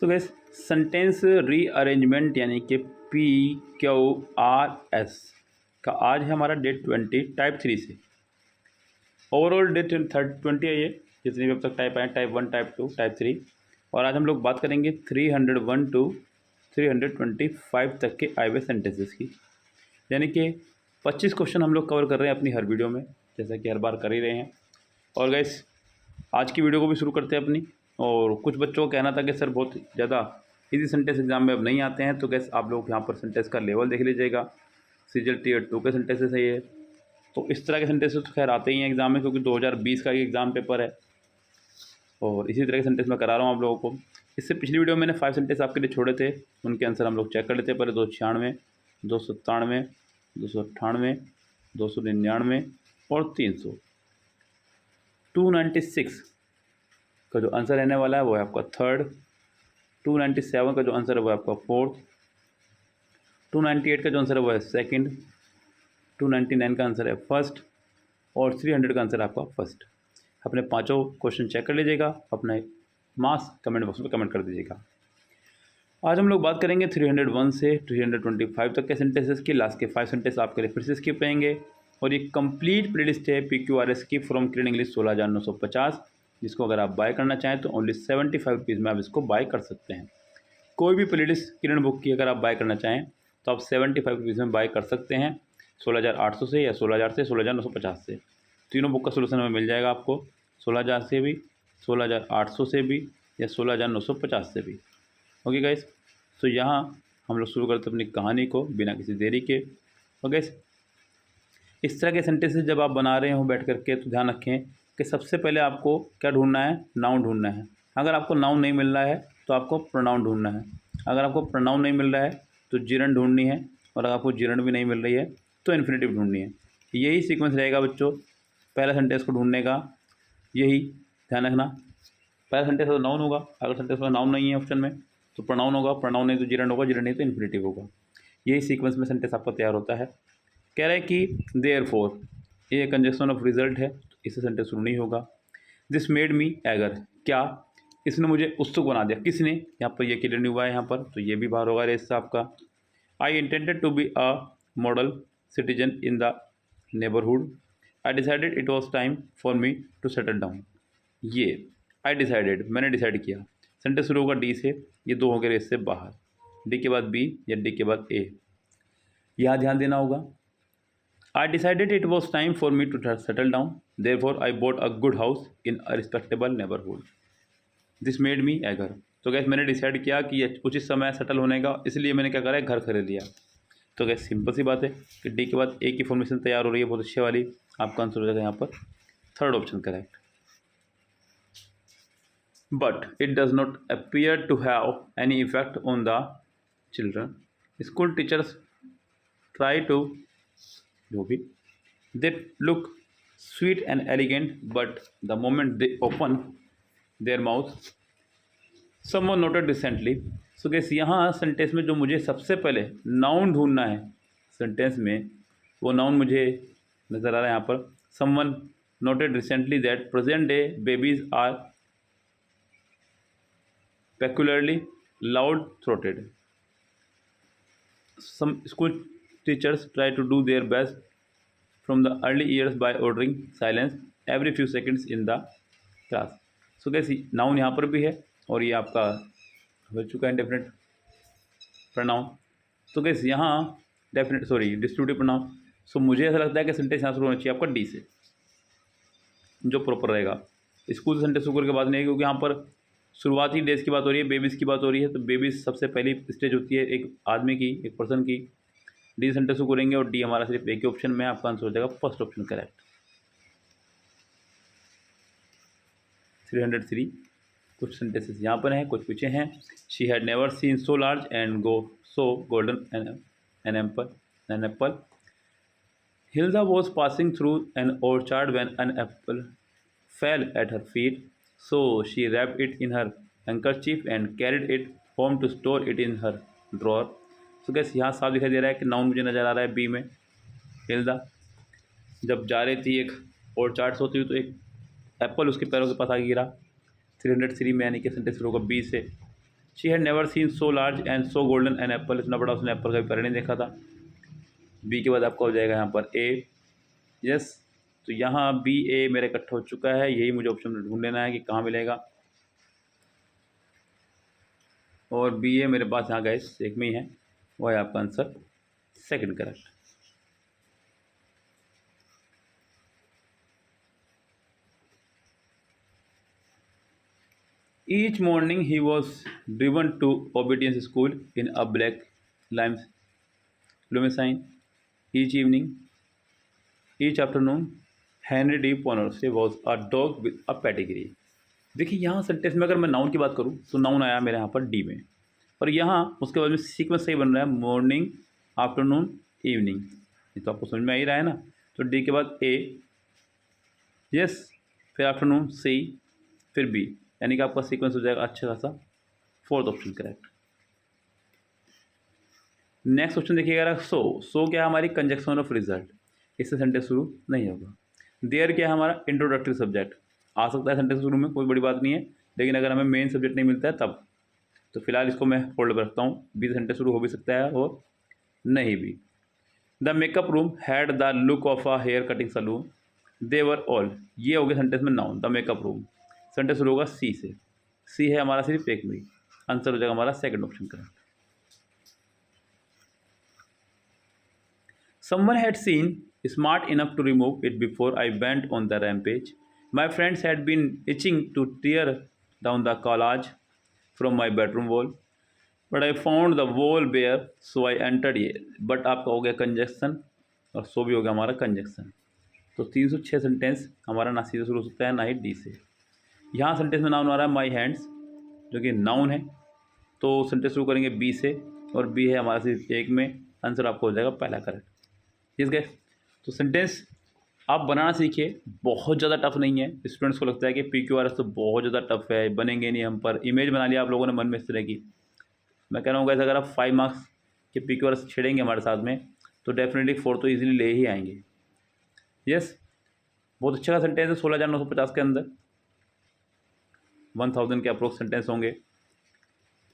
सो gas sentence rearrangement यानी कि PQRS का आज है हमारा डे 20 टाइप 3 से। ओवरऑल डे 20 है ये, जितने भी अब तक टाइप आए, टाइप 1, टाइप 2, टाइप 3। और आज हम लोग बात करेंगे 301 टू 325 तक के आए हुए सेंटेंसेस की, यानी कि 25 क्वेश्चन हम लोग कवर कर रहे हैं अपनी हर वीडियो में, जैसा कि हर बार कर ही रहे हैं। और गैस आज की वीडियो को भी शुरू करते हैं अपनी। और कुछ बच्चों को कहना था कि सर बहुत ज़्यादा इजी सेंटेंस एग्जाम में अब नहीं आते हैं, तो गैस आप लोग यहाँ पर सेंटेंस का लेवल देख लीजिएगा। सीजल टीयर 2 के सेंटेंसेस है ये। तो इस तरह के सेंटेंसेस तो खैर आते ही हैं एग्जाम में, क्योंकि 2020 का एग्ज़ाम पेपर है और इसी तरह के सेंटेंस मैं करा रहा हूँ आप लोगों को। इससे पिछली वीडियो में मैंने 5 सेंटेंस आपके लिए छोड़े थे, उनके आंसर हम लोग चेक कर लेते हैं। पहले 296, 297, 298, 299 और 300। 296 का जो आंसर रहने वाला है वो है आपका थर्ड। 297 का जो आंसर है वो है आपका फोर्थ। 298 का जो आंसर है वो है सेकंड। 299 का आंसर है फर्स्ट। और 300 का आंसर है आपका फर्स्ट। अपने पांचों क्वेश्चन चेक कर लीजिएगा, अपने मार्क्स कमेंट बॉक्स में कमेंट कर दीजिएगा। आज हम लोग बात करेंगे 301 से 325 तक के सेंटेंसेस की। लास्ट के 5 सेंटेंस आपके लिए फिर से स्किप रहेंगे। और ये कंप्लीट प्लेलिस्ट है PQRS की फ्रॉम किरण इंग्लिश 16,950, जिसको अगर आप बाय करना चाहें तो ओनली 75 रुपीज़ में आप इसको बाय कर सकते हैं। कोई भी प्लेलिस्ट किरण बुक की अगर आप बाय करना चाहें तो आप 75 रुपीज़ में बाय कर सकते हैं, 16,800 से या 16,000 से 16,950 से। तीनों बुक का सोल्यूशन हमें मिल जाएगा आपको, 16,000 से भी, 16,800 से भी या 16,950 से भी। ओके गाइस, तो यहाँ हम लोग शुरू करते हैं अपनी कहानी को बिना किसी देरी के। ओके, इस तरह के सेंटेंसेस जब आप बना रहे हो बैठ करके तो ध्यान रखें कि सबसे पहले आपको क्या ढूंढना है, नाउन ढूंढना है। अगर आपको नाउन नहीं मिल रहा है तो आपको प्रोनाउन ढूंढना है। अगर आपको प्रोनाउन नहीं मिल रहा है तो जिरन ढूंढनी है, और अगर आपको जिरन भी नहीं मिल रही है तो इन्फिनेटिव ढूंढनी है। यही सीक्वेंस रहेगा बच्चों पहला सेंटेंस को ढूंढने का, यही ध्यान रखना। पहला सेंटेंस तो नाउन होगा, अगर सेंटेंस में नाउन नहीं है ऑप्शन में तो प्रोनाउन होगा, प्रोनाउन नहीं तो जिरन होगा, जिरन नहीं तो इन्फिनेटिव होगा। यही सीक्वेंस में सेंटेंस आपका तैयार होता है। कह रहे हैं कि देयरफॉर, ये कंजक्शन ऑफ रिजल्ट है, तो इससे सेंटेंस शुरू नहीं होगा। दिस मेड मी एगर, क्या इसने मुझे उत्सुक बना दिया, किसने, यहाँ पर ये क्लियर नहीं हुआ है यहाँ पर, तो ये भी बाहर होगा रेस से आपका। I intended to be a model citizen in the neighbourhood. I decided it was time for me to settle down. ये आई डिसाइडेड, मैंने डिसाइड किया, सेंटेंस शुरू होगा डी से, ये दो हो गए रेस से बाहर। डी के बाद बी या डी के बाद ए, यहाँ ध्यान देना होगा। I decided it was time for me to settle down. Therefore, I bought a good house in a respectable neighborhood. This made me eager. तो गैस मैंने डिसाइड किया कि ये उचित समय सेटल होने का, इसलिए मैंने क्या करा है, घर खरीद लिया। तो गैस सिंपल सी बात है कि डी के बाद ए की फॉर्मेशन तैयार हो रही है, बहुत अच्छे वाली। आपका आंसर हो जाएगा यहाँ पर third option correct. But it does not appear to have any effect on the children. School teachers try to, जो भी, they look sweet and elegant, but the moment they open their mouth, someone noted recently. So guys, यहाँ sentence में जो मुझे सबसे पहले noun ढूंढना है सेंटेंस में, वो नाउन मुझे नज़र आ रहा है यहाँ पर। someone noted recently that present day babies are peculiarly loud throated. Some school teachers try to do their best from the early years by ordering silence every few seconds in the class. So guys, noun यहाँ पर भी है और ये आपका हो चुका है डेफिनेट प्रोनाउन। तो गैस यहाँ डेफिनेट डिस्ट्रीब्यूटिव प्रोनाउन। सो मुझे ऐसा लगता है कि सेंटेंस यहाँ शुरू होना चाहिए आपका डी से, जो प्रॉपर रहेगा। स्कूल सेंटेंस शुरू करके बात नहीं है, क्योंकि यहाँ पर शुरुआती डेज की बात हो रही है, बेबीज़ की बात हो रही है। तो बेबीज़ सबसे पहली स्टेज होती है एक आदमी की, एक पर्सन की। डी सेंटेंस को करेंगे और डी हमारा सिर्फ एक ही ऑप्शन में, आपका आंसर हो जाएगा फर्स्ट ऑप्शन करेक्ट। 303 कुछ सेंटेंसेस यहाँ पर हैं, कुछ पीछे हैं। She had never seen so large and so golden an apple. Hilda was passing through an orchard when an apple fell at her feet, so she wrapped it in her handkerchief and carried it home to store it in her drawer. तो gas यहाँ साफ दिखाई दे रहा है कि noun मुझे नज़र आ रहा है बी में। हिल्दा जब जा रही थी एक orchard होती हुई, तो एक एप्पल उसके पैरों के पास आ गिरा। 303 में यानी कि सेंटेंस होगा बी से। She had never seen so large and so golden an apple, इतना बड़ा उसने एप्पल कभी पहले नहीं देखा था। बी के बाद आपका हो जाएगा यहाँ पर ए। यस, तो यहाँ बी ए मेरा इकट्ठा हो चुका है, यही मुझे ऑप्शन में ढूंढ लेना है कि कहाँ मिलेगा। और बी ए मेरे पास यहाँ गाइस एक में ही है, वो है आपका answer second correct. Each morning he was driven to obedience school in a black limousine. Each evening, each afternoon, Henry D. Ponce was a dog with a pedigree. देखिए यहाँ सेंटेंस में अगर मैं नाउन की बात करूँ तो नाउन आया मेरे यहाँ पर डी में, और यहाँ उसके बाद में सीक्वेंस सही बन रहा है, मॉर्निंग, आफ्टरनून, इवनिंग। ये तो आपको समझ में आ ही रहा है ना। तो डी के बाद ए, यस, फिर आफ्टरनून सी, फिर बी, यानी कि आपका सीक्वेंस हो जाएगा अच्छा खासा, fourth option correct. Next question देखिएगा, सो क्या है हमारी कंजक्शन ऑफ रिजल्ट, इससे सेंटेंस शुरू नहीं होगा। देयर क्या है हमारा इंट्रोडक्टरी सब्जेक्ट, आ सकता है सेंटेंस शुरू में, कोई बड़ी बात नहीं है, लेकिन अगर हमें मेन सब्जेक्ट नहीं मिलता है तब, तो फिलहाल इसको मैं होल्ड पर रखता हूँ। बी से सेंटेंस शुरू हो भी सकता है और नहीं भी। The makeup room had the look of a hair cutting salon, they were all, ये हो गया सेंटेंस में noun. The makeup room sentence शुरू होगा सी से, सी है हमारा सिर्फ एक में, आंसर हो जाएगा हमारा second option correct. Someone had seen smart enough to remove it before I went on the rampage. My friends had been itching to tear down the collage from my bedroom wall, but I found the wall bare, so I entered here. But आपका हो गया conjunction, और सो भी हो गया हमारा conjunction. तो 306 sentence हमारा ना सी से शुरू हो सकता है ना ही डी से। यहाँ सेंटेंस में नाउन आ रहा है माई हैंड्स, जो कि नाउन है, तो सेंटेंस शुरू करेंगे बी से, और बी है हमारा सिर्फ एक में, आंसर आपको हो जाएगा पहला करेक्ट। यस गाइस, तो सेंटेंस आप बनाना सीखिए, बहुत ज़्यादा टफ नहीं है। स्टूडेंट्स को लगता है कि PQRS तो बहुत ज़्यादा टफ है, बनेंगे नहीं हम पर, इमेज बना लिया आप लोगों ने मन में इस तरह की। मैं कह रहा हूँ गाइस, अगर आप 5 मार्क्स के PQRS छेड़ेंगे हमारे साथ में तो डेफिनेटली 4 तो ईजिली ले ही आएंगे। यस, बहुत अच्छा सेंटेंस है, 16,950 के अंदर 1000 के अप्रोक्स सेंटेंस होंगे।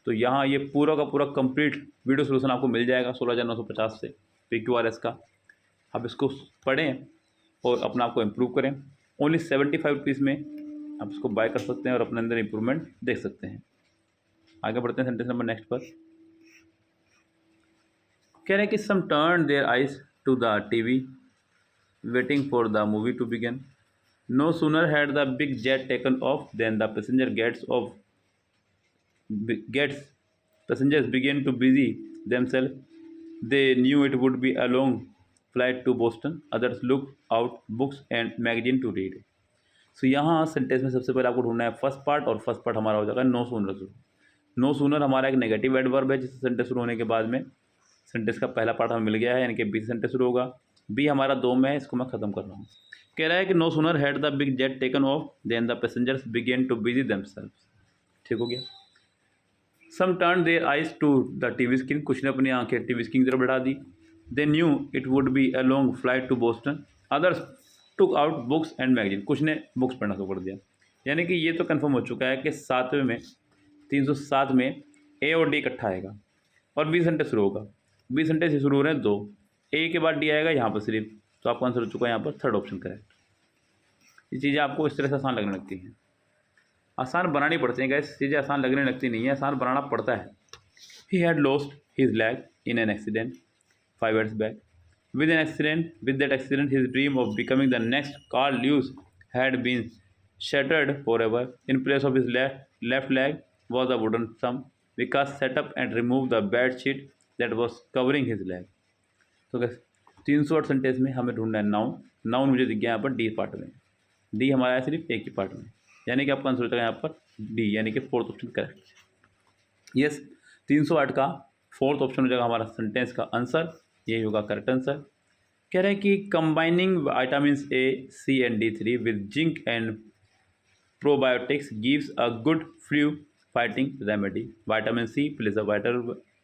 तो यहाँ ये पूरा का पूरा कंप्लीट वीडियो सोल्यूशन आपको मिल जाएगा 16,950 से PQRS का। आप इसको पढ़ें और अपना आपको इम्प्रूव करें। ओनली 75 रुपीज़ में आप इसको बाय कर सकते हैं और अपने अंदर इम्प्रूवमेंट देख सकते हैं। आगे बढ़ते हैं सेंटेंस नंबर नेक्स्ट पर। कह रहे हैं कि some turn their eyes to the TV waiting for the movie to begin. No sooner had the big jet taken off than the passenger passengers began to busy themselves. They knew it would be a long flight to Boston. Others looked out books and magazine to read. सो यहाँ sentence में सबसे पहले आपको ढूंढना है first part, और first part हमारा हो जाएगा नो सूनर शुरू। नो सूनर हमारा एक नेगेटिव एडवर्ब है, जिससे सेंटेंस शुरू होने के बाद में सेंटेंस का पहला पार्ट हमें मिल गया है, यानी कि बी से सेंटेंस शुरू होगा। बी हमारा 2 में है, इसको मैं खत्म कर रहा हूँ। कह रहा है कि no sooner had the big jet taken off than the passengers began to busy themselves. ठीक हो गया। Some turn their eyes to the TV screen, कुछ ने अपनी आंखें टीवी स्क्रीन की तरफ बढ़ा दी। They knew it would be a long flight to Boston. Others took out books and magazine, कुछ ने बुक्स पढ़ना शुरू कर दिया। यानी कि ये तो कंफर्म हो चुका है कि 7वें में 307 में ए और डी इकट्ठा आएगा और बी सेंटेंस शुरू होगा। बी सेंटेंस शुरू हो रहे हैं 2, ए के बाद डी आएगा यहाँ पर सिर्फ, तो आपका आंसर हो चुका है यहाँ पर थर्ड ऑप्शन करेक्ट। ये चीज़ें आपको इस तरह से आसान लगने लगती हैं, आसान बनानी पड़ती हैं गैस, चीज़ें आसान लगने लगती नहीं है, आसान बनाना पड़ता है। He had lost his leg in an accident 5 years back. With that accident, his dream of becoming the next Carl Lewis had been shattered forever. In place of his left leg was a wooden thumb. Vikas set up and removed the bed sheet that was covering his leg. तो gas 308 sentence में हमें ढूंढना है noun. Noun मुझे दिख गया यहाँ पर डी पार्ट में, डी हमारा है सिर्फ एक ही पार्ट में, यानी कि आपका आंसर हो जाएगा यहाँ पर डी, यानी कि फोर्थ ऑप्शन करेक्ट। यस, 308 का फोर्थ ऑप्शन हो जाएगा हमारा सेंटेंस का आंसर, यही होगा करेक्ट आंसर। कह रहे हैं कि combining vitamin A C and D3 with zinc and probiotics gives a good flu fighting remedy. Vitamin C plays a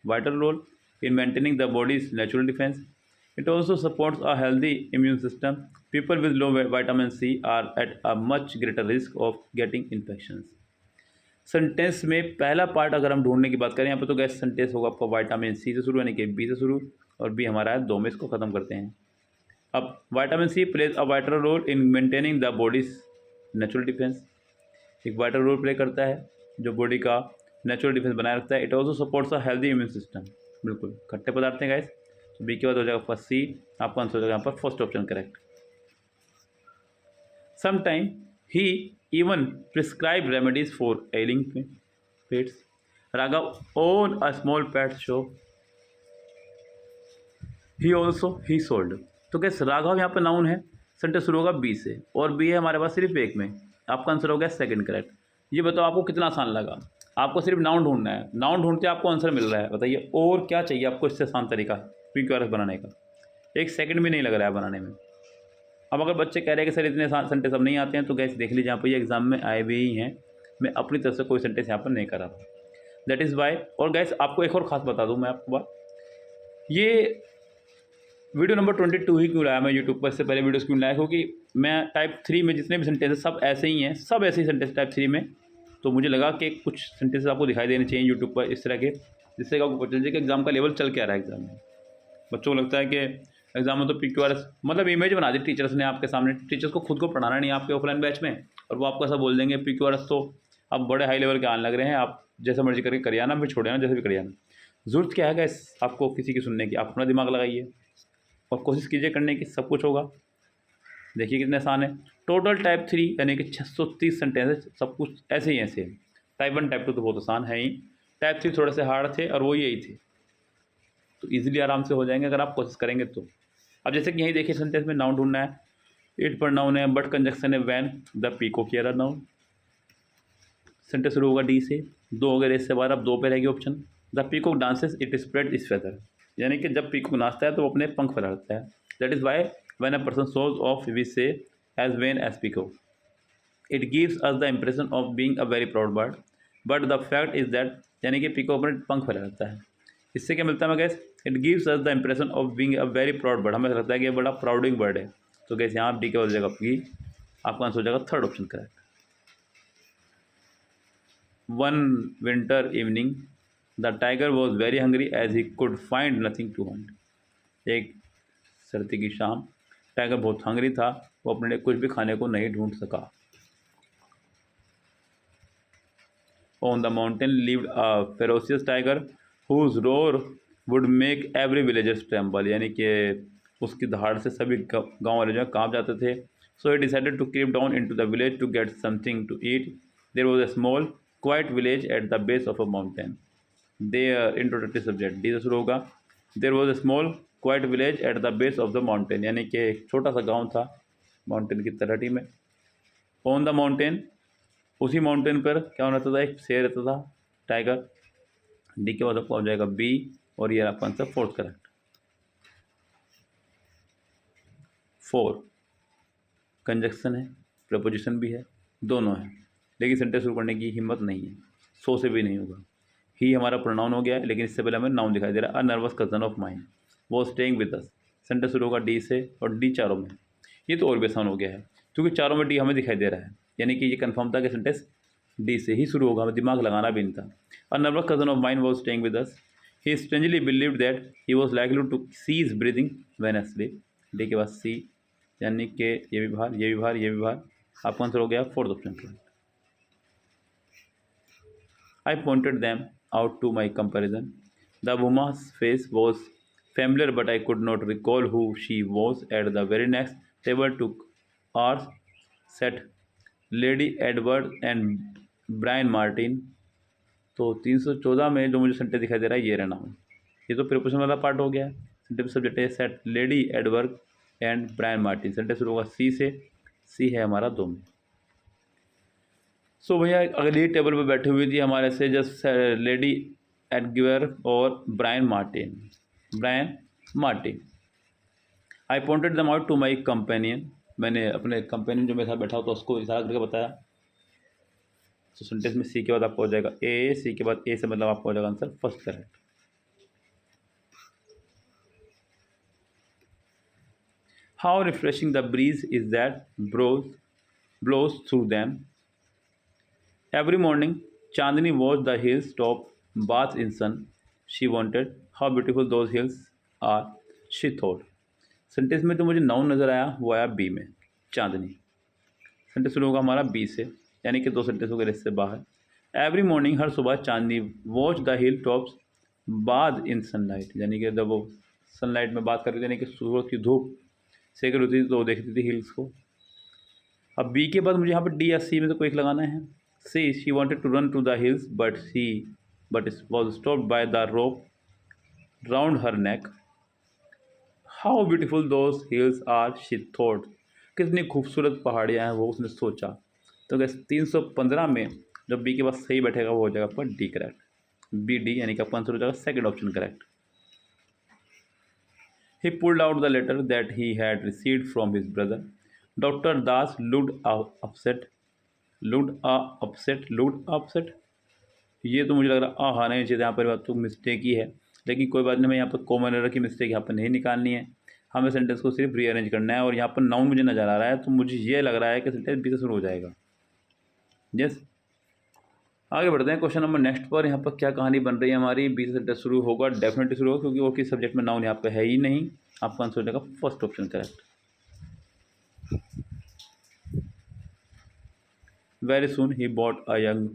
vital role in maintaining the body's natural defense. It also supports a healthy immune system. People with low vitamin C are at a much greater risk of getting infections. Sentence में पहला part अगर हम ढूंढने की बात करें यहाँ पे तो गैस सेंटेंस होगा आपका विटामिन सी से शुरू यानी कि बी से शुरू और बी हमारा है 2 में, इसको ख़त्म करते हैं। अब vitamin C plays a vital role in maintaining the body's natural defence, एक वाइटल रोल प्ले करता है जो बॉडी का नेचुरल डिफेंस बनाए रखता है। It also supports a healthy immune system, बिल्कुल खट्टे पदार्थ हैं गाइस। तो बी के बाद हो जाएगा फर्स्ट सी, आपका आंसर हो जाएगा यहाँ पर first option correct. Sometime he even prescribe remedies for ailing pets, Raghav own a small pet shop, he also he sold. तो कैसे राघव यहाँ पर नाउन है, सेंटेंस शुरू होगा बी से और बी है हमारे पास सिर्फ एक में, आपका आंसर हो गया सेकंड करेक्ट। ये बताओ आपको कितना आसान लगा, आपको सिर्फ नाउन ढूंढना है, नाउन ढूंढते आपको आंसर मिल रहा है। बताइए और क्या चाहिए आपको इससे आसान तरीका PQRS बनाने का, एक सेकंड भी नहीं लग रहा है बनाने में। अब अगर बच्चे कह रहे हैं कि सर इतने आसान सेंटेंस अब नहीं आते हैं तो गैस देख लीजिए यहाँ पर ये एग्जाम में आए भी ही हैं, मैं अपनी तरफ से कोई सेंटेंस यहाँ पर नहीं कर रहा था, दैट इज़ वाई। और गैस आपको एक और ख़ास बता दूँ मैं आपको बात, ये वीडियो नंबर 22 ही क्यों लाया मैं यूट्यूब पर, इससे पहले वीडियोस क्यों लाया, क्योंकि मैं टाइप 3 में जितने भी सेंटेंस सब ऐसे ही हैं, सब ऐसे ही सेंटेंस टाइप 3 में। तो मुझे लगा कि कुछ सेंटेंसेस आपको दिखाई देने चाहिए यूट्यूब पर इस तरह के, जिससे आपको पता चल जाए कि एग्जाम का लेवल चल क्या रहा है एग्जाम में। बच्चों को लगता है कि एग्जाम में तो PQRS मतलब इमेज बना दी टीचर्स ने आपके सामने, टीचर्स को खुद को पढ़ाना नहीं आपके ऑफलाइन बैच में, और वो आपको ऐसा बोल देंगे PQRS तो अब बड़े हाई लेवल के आने लग रहे हैं, आप जैसा मर्जी करके करिए ना, फिर छोड़िए ना, जैसे भी करिए ना। ज़रूरत क्या है गैस आपको किसी की सुनने की, आप अपना दिमाग लगाइए और कोशिश कीजिए करने की, सब कुछ होगा। देखिए कितने आसान है। टोटल टाइप 3 यानी कि 630 सेंटेंस सब कुछ ऐसे ही ऐसे। टाइप 1 टाइप 2 तो बहुत आसान है ही, टाइप 3 थोड़े से हार्ड थे और वो यही थे, तो इजीली आराम से हो जाएंगे अगर आप कोशिश करेंगे तो। अब जैसे कि यहीं देखिए सेंटेंस में नाउन ढूंढना है, इट पर नाउन है, बट कंजक्शन है when the peacock here noun, sentence शुरू होगा डी से, 2 हो गए इससे बाद अब 2 पे रहेगी option. The peacock dances it spread इस फेदर, यानी कि जब पीकॉक नाचता है तो वो अपने पंख फैलाता है। That is why when a person shows off we say as vain as peacock, it gives us the impression of being a very proud bird, but the fact is that, यानी कि पीकॉक अपने पंख फैलाता है। इससे क्या मिलता है मैं gas, it gives us the impression of being a very proud bird, हमें लगता है कि ये बड़ा प्राउडिंग बर्ड है। तो गैस यहाँ आप डी के हो जाएगा आपकी, आपका आंसर हो जाएगा third option correct. One winter evening, the tiger was very hungry as he could find nothing to hunt. एक सर्दी की शाम, टाइगर बहुत हंगरी था, वो अपने लिए कुछ भी खाने को नहीं ढूंढ सका। On the mountain lived a ferocious tiger whose roar would make every villager tremble, यानी कि उसकी दहाड़ से सभी गांव वाले जो है कांप जाते थे। So he decided to creep down into the village to get something to eat. There was a small quiet village at the base of a mountain. There introductory subject D से शुरू होगा। There was a small quiet village at the base of the mountain, यानी कि एक छोटा सा गांव था माउंटेन की तलहटी में। ऑन द माउंटेन, उसी माउंटेन पर क्या रहता था, एक शेर रहता था टाइगर। डी के बाद आपको आ जाएगा बी और ये आपका आंसर फोर्थ करेक्ट। 4 कंजक्शन है, प्रपोजिशन भी है, दोनों है, लेकिन सेंटेंस शुरू करने की हिम्मत नहीं है, 100 से भी नहीं होगा। ही हमारा प्रोनाउन हो गया है, लेकिन इससे पहले हमें नाउन दिखाई दे रहा है, अ नर्वस कजन ऑफ माइंड वो स्टेइंग विद अस, सेंटेंस शुरू होगा डी से और डी चारों में। ये तो और भी आसान हो गया है क्योंकि चारों में डी हमें दिखाई दे रहा है, यानी कि ये कंफर्म था कि सेंटेंस डी से ही शुरू होगा, हमें दिमाग लगाना भी नहीं था। A nervous cousin of mind was staying with us, he strangely believed that he was likely to cease breathing when asleep. D के बाद सी, यानी कि ये भी बाहर, ये भी बाहर, ये भी बाहर, आपका आंसर हो गया fourth option. I pointed them out to my comparison. The woman's face was familiar, but I could not recall who she was. At the very next table took ours sat Lady Edward and Brian Martin. तो 314 में जो मुझे sentence दिखाई दे रहा है ये रहना हूँ, ये तो प्रिपोजिशन वाला पार्ट हो गया। सेंटेंस सब्जेक्ट है set lady Edward and Brian Martin, sentence शुरू होगा सी से, सी है हमारा 2 में। सो भैया अगली टेबल पर बैठी हुई थी हमारे से जस्ट लेडी एडगर और Brian Martin. I pointed them out to my companion, मैंने अपने कंपेनियन जो मेरे साथ बैठा हो तो उसको इशारा करके बताया। तो सेंटेंस में सी के बाद आपको हो जाएगा ए, सी के बाद ए से मतलब आपको हो जाएगा answer first correct. How refreshing the breeze is that blows blows through them. Every morning, Chandni watch the hills top bath in sun she wanted how beautiful those hills are she thought. Sentence में तो मुझे noun नज़र आया, वो आया B में, चांदनी। Sentence शुरू होगा हमारा बी से, यानी कि दो सेंटेंस हो गए इससे बाहर। एवरी मॉर्निंग, हर सुबह, Chandni watch the hill tops bath in sunlight, यानी कि जब वो सनलाइट में बात कर रही थी, यानी कि सूरज की धूप सेक रही थी तो देखती थी हिल्स को। अब बी के बाद मुझे यहाँ पर डी या सी में से कोई एक लगाना है। C, she wanted to run to the hills but was stopped by the rope round her neck. How beautiful those hills are she thought, कितनी खूबसूरत पहाड़ियाँ हैं वो उसने सोचा। तो गैस 315 में जब बी के बाद सही बैठेगा वो हो जाएगा आपका डी करेक्ट, बी डी, यानी कि आपका आंसर हो जाएगा second option correct. He pulled out the letter that he had received from his brother. Dr. Das looked upset. Looked upset. ये तो मुझे लग रहा आना नहीं चाहिए, यहाँ पर बात तो मिस्टेक ही है, लेकिन कोई बात नहीं, मैं यहाँ पर कॉमन एरर की मिस्टेक यहाँ पर नहीं निकालनी है, हमें सेंटेंस को सिर्फ रीअरेंज करना है। और यहाँ पर नाउन मुझे नज़र आ रहा है, तो मुझे ये लग रहा है कि सेंटेंस बी से शुरू हो जाएगा। यस, आगे बढ़ते हैं क्वेश्चन नंबर नेक्स्ट पर। यहाँ पर क्या कहानी बन रही है हमारी, बी से सेंटेंस शुरू होगा, डेफिनेटली शुरू होगा, क्योंकि और किस सब्जेक्ट में नाउन यहाँ पे है ही नहीं। आपका आंसर हो जाएगा first option correct. Very soon he bought a young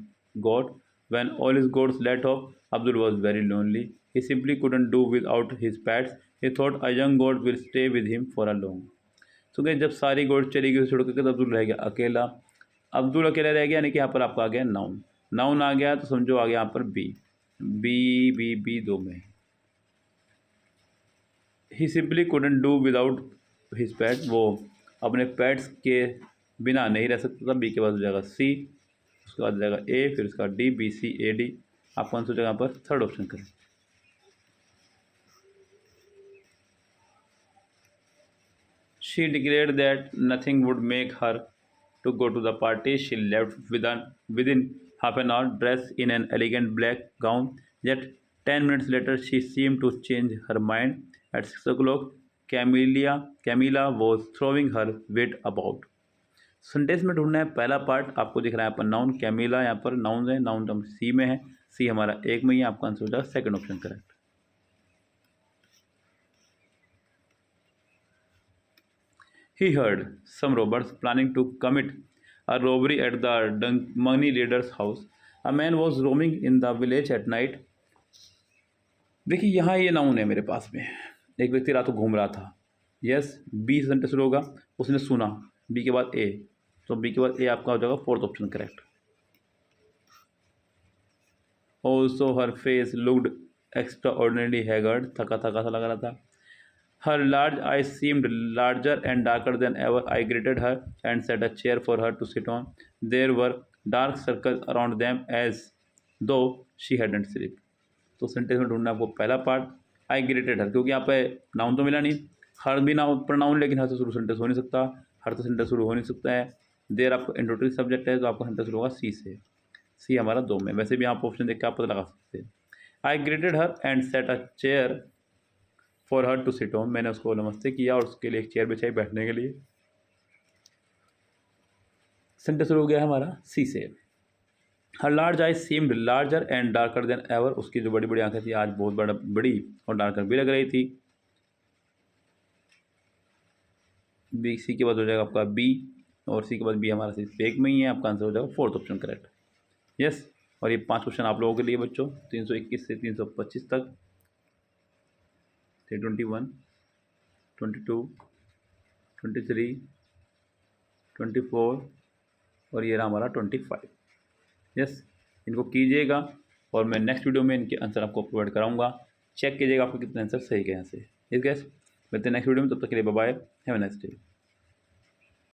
goat when all his goats let off Abdul was very lonely he simply couldn't do without his pets he thought a young goat will stay with him for a long. तो गए जब सारी गोट चली गई छोड़ करके, तो अब्दुल रह गया अकेला। अब्दुल अकेला रह गया, यानी कि यहाँ पर आपका आ गया नाउन। नाउन आ गया तो समझो आ गया यहाँ पर बी, बी दो में। He simply couldn't do without his pet, वो अपने पैट्स के बिना नहीं रह सकता था। बी के बाद हो जाएगा सी, उसके बाद हो जाएगा ए, फिर उसका D, B C A D. आपको आंसर हो जाएगा यहाँ पर थर्ड ऑप्शन करें। She declared that nothing would make her to go to the party. She left within half an hour, dressed in an elegant black gown. Yet 10 minutes later, she seemed to change her mind. At 6 o'clock, Camilla was throwing her weight about. Sentence में ढूंढना है पहला part, आपको दिख रहा है यहाँ पर नाउन कैमिला, यहाँ पर नाउन है, नाउन टर्म सी में है, सी हमारा एक में ही, आपका आंसर हो जाएगा second option correct. He heard some robbers planning to commit a robbery at the money leader's house. A man was roaming in the village at night. देखिए यहाँ ये नाउन है मेरे पास में, एक व्यक्ति रात को घूम रहा था। यस, बी से सेंटेंस शुरू होगा, उसने सुना, बी के बाद ए, तो बी के बाद ए आपका हो जाएगा fourth option correct. Also her face looked extraordinary haggard, थका थका सा लग रहा था। Her large eyes seemed larger and darker than ever. I greeted her and set a chair for her to sit on. There were dark circles around them as though she hadn't slept. तो sentence में ढूंढना आपको पहला part, आई greeted हर, क्योंकि यहाँ पे noun तो मिला नहीं, हर भी नाउन पर नाउन, लेकिन हर से शुरू सेंटेंस हो नहीं सकता, हर से सेंटेंस शुरू हो नहीं सकता है। देर आपको इंट्रोडक्टरी सब्जेक्ट है, तो आपका सेंटेंस शुरू होगा सी से, सी हमारा दो में। वैसे भी आप ऑप्शन देख के आप पता लगा सकते हैं। I greeted her and set a chair for her to sit on, मैंने उसको नमस्ते किया और उसके लिए एक चेयर बिछाई बैठने के लिए। सेंटेंस शुरू हो गया हमारा सी से। Her large eye seemed larger and darker than ever, उसकी जो बड़ी बड़ी आंखें थी आज बहुत बड़ी और डार्कर भी लग रही थी। बी, सी के बाद हो जाएगा आपका बी, और सी के बाद बी हमारा सी एक में ही है, आपका आंसर हो जाएगा फोर्थ ऑप्शन करेक्ट। यस, और ये 5 क्वेश्चन आप लोगों के लिए बच्चों, 321 से 325 तक, 21, 22, 23, 24 और ये रहा हमारा 25। यस, इनको कीजिएगा और मैं नेक्स्ट वीडियो में इनके आंसर आपको प्रोवाइड कराऊंगा। चेक कीजिएगा आपको कितने आंसर सही गए हैं से। इस गैस मिलते हैं नेक्स्ट वीडियो में, तब तक के लिए bye bye, have a nice day.